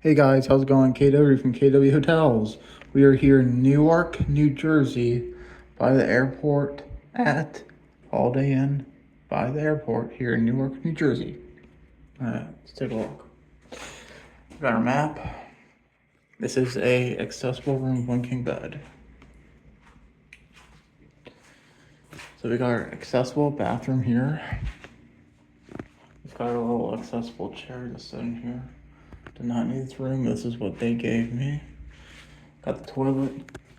Hey guys, how's it going? KW from KW Hotels. We are here in Newark, New Jersey, by the airport at Holiday Inn by the airport here in Newark, New Jersey. Alright, let's take a look. We got our map. This is a accessible room, one king bed. So we got our accessible bathroom here. We've got a little accessible chair to sit in here. Did not need this room. This is what they gave me. Got the toilet,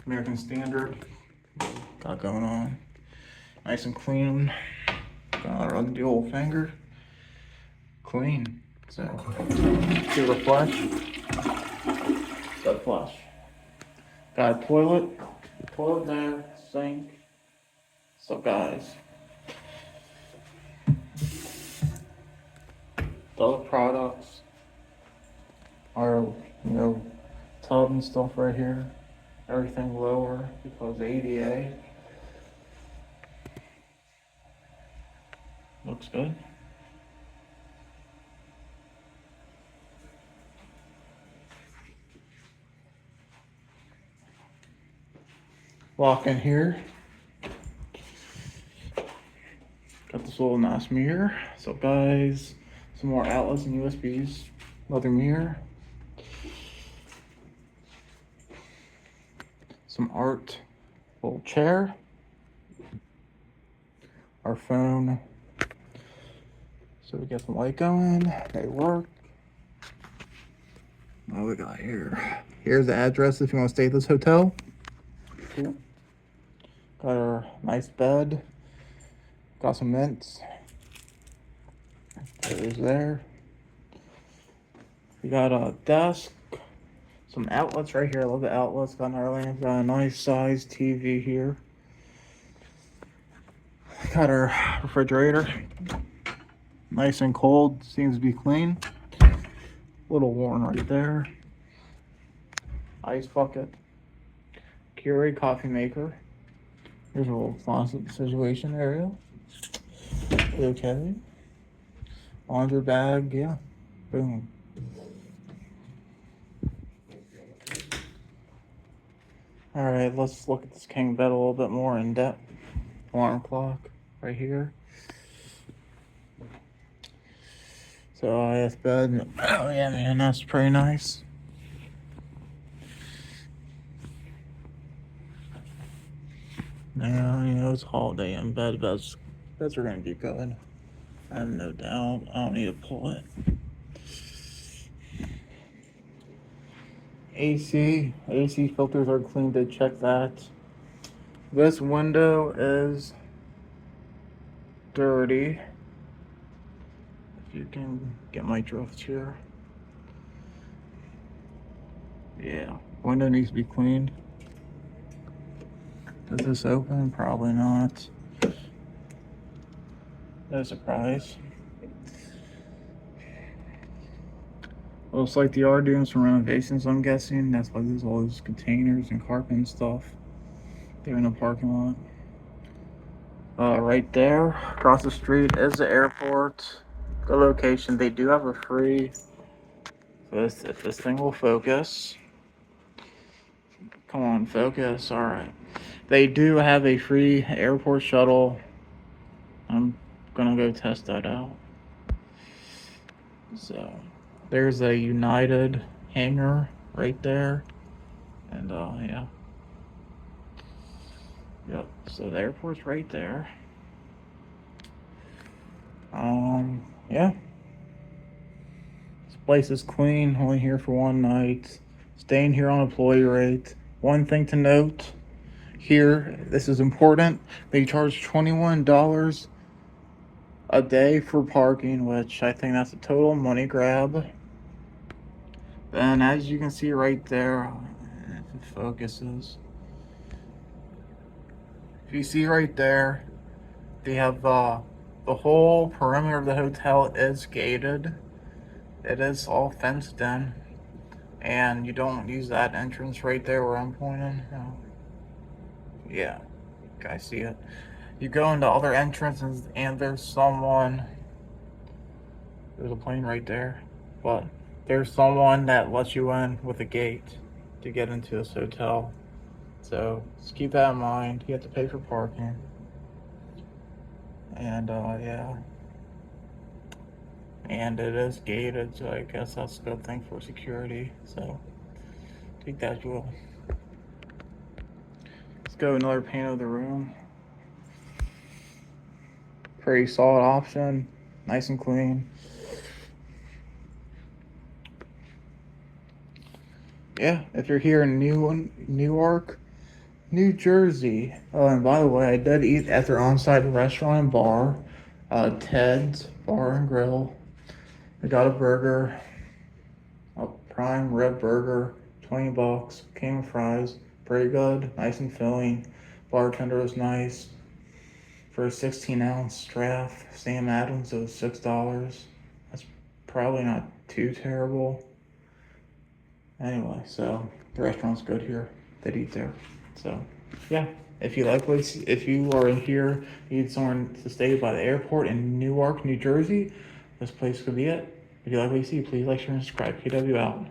American Standard. Got going on. Nice and clean. Got rub the old finger. Clean. So, give it a flush. Good flush. Got a toilet. Toilet there. Sink. So, guys. The other products are, tub and stuff right here. Everything lower because ADA. Looks good. Walk in here. Got this little nice mirror. So guys, some more outlets and USBs. Another mirror. Some art. Little chair. Our phone. So we got some light going. They work. What we got here? Here's the address if you want to stay at this hotel. Cool. Got our nice bed. Got some mints. There's there. We got a desk. Some outlets right here. I love the outlets. Got our lamp. Got a nice size TV here. Got our refrigerator. Nice and cold. Seems to be clean. A little worn right there. Ice bucket. Keurig coffee maker. Here's a little closet situation area. Okay. Laundry bag, yeah. Boom. Alright, let's look at this king bed a little bit more in depth. Alarm clock right here. So this bed, oh yeah man, that's pretty nice. Now, it's holiday in bed. Beds are gonna be good. I have no doubt. I don't need to pull it. AC filters are clean. Did check that. This window is dirty. If you can get my drift here. Yeah, window needs to be cleaned. Is this open? Probably not. No surprise. Looks like they are doing some renovations, I'm guessing. That's why there's all these containers and carpet and stuff. They're in the parking lot. Right there, across the street is the airport. The location. They do have a free. If this thing will focus. Come on, focus. Alright. They do have a free airport shuttle. I'm gonna go test that out. So, there's a United hangar right there. And, yeah. Yep, so the airport's right there. Yeah. This place is clean, only here for one night. Staying here on employee rate. One thing to note here, this is important, they charge $21 a day for parking, which I think that's a total money grab. And as you can see right there, if it focuses, if you see right there, they have the whole perimeter of the hotel is gated. It is all fenced in, and you don't use that entrance right there where I'm pointing. Yeah, you guys see it. You go into other entrances, and there's a plane right there, but there's someone that lets you in with a gate to get into this hotel. So just keep that in mind. You have to pay for parking. And yeah. And it is gated, so I guess that's a good thing for security. So take that as you will. Let's go another pane of the room. Pretty solid option, nice and clean. Yeah, if you're here in Newark, New Jersey. Oh, and by the way, I did eat at their on-site restaurant and bar, Ted's Bar and Grill. I got a burger, a prime rib burger, $20. Came with fries, pretty good, nice and filling. Bartender was nice. For a 16-ounce draft, Sam Adams, it was $6. That's probably not too terrible. Anyway, so the restaurant's good here. They'd eat there. So yeah, if you like if you are in here, need somewhere to stay by the airport in Newark, New Jersey, this place could be it. If you like what you see, please like, share, and subscribe. KW out.